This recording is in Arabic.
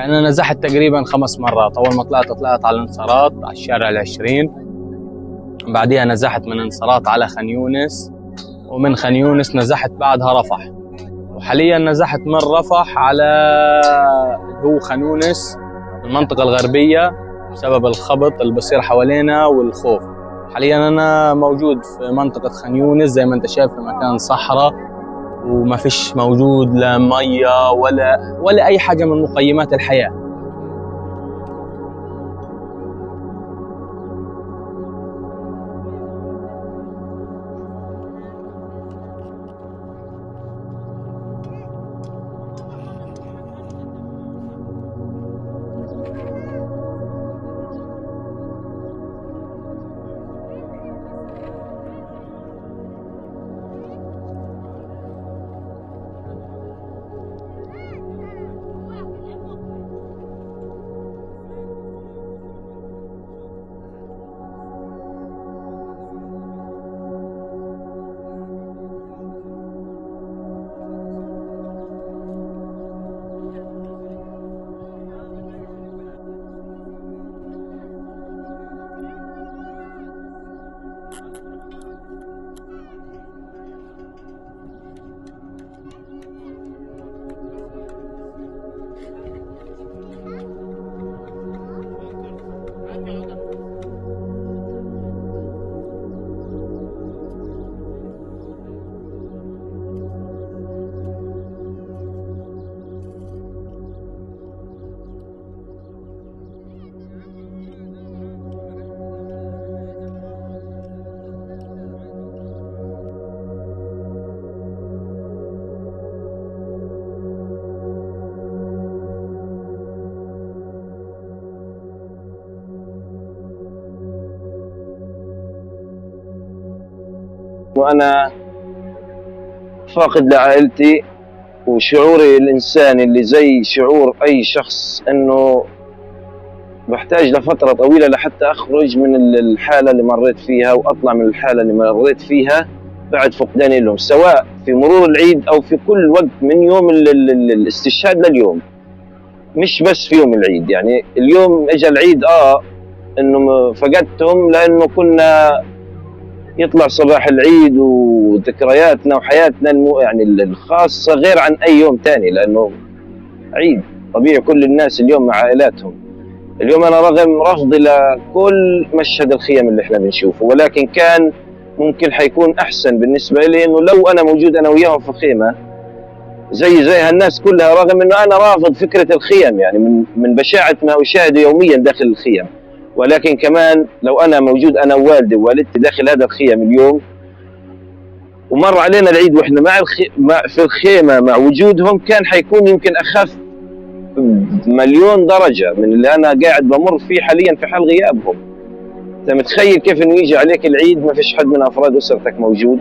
يعني أنا نزحت تقريبا 5 مرات. أول ما طلعت على الانصارات على الشارع ال20، بعديها نزحت من انصارات على خان يونس، ومن خان يونس نزحت بعدها رفح، وحاليا نزحت من رفح على هو خان يونس المنطقة الغربية بسبب الخبط اللي بصير حوالينا والخوف. حاليا أنا موجود في منطقة خان يونس زي ما أنت شايف، في مكان صحراء وما فيش موجود لا مية ولا أي حاجة من مقيمات الحياة. وأنا فاقد لعائلتي، وشعوري الإنساني اللي زي شعور أي شخص إنه بحتاج لفترة طويلة لحتى أخرج من الحالة اللي مريت فيها وأطلع من الحالة اللي مريت فيها بعد فقداني لهم، سواء في مرور العيد أو في كل وقت من يوم الاستشهاد لليوم، مش بس في يوم العيد. يعني اليوم إجا العيد إنه فقدتهم، لأنه كنا يطلع صباح العيد وذكرياتنا وحياتنا يعني الخاصة غير عن أي يوم تاني، لأنه عيد طبيعي كل الناس اليوم مع عائلاتهم. اليوم أنا رغم رفضي لكل مشهد الخيم اللي احنا بنشوفه، ولكن كان ممكن حيكون أحسن بالنسبة لي إنه لو أنا موجود أنا وياهم في خيمة زي هالناس كلها، رغم إنه أنا رافض فكرة الخيم يعني من بشاعة ما أشاهده يوميا داخل الخيم، ولكن كمان لو أنا موجود أنا ووالدي ووالدتي داخل هذا الخيم اليوم، ومر علينا العيد وإحنا في الخيمة مع وجودهم، كان حيكون يمكن أخف مليون درجة من اللي أنا قاعد بمر فيه حاليا في حال غيابهم. أنت متخيل كيف إنه يجي عليك العيد ما فيش حد من أفراد أسرتك موجود؟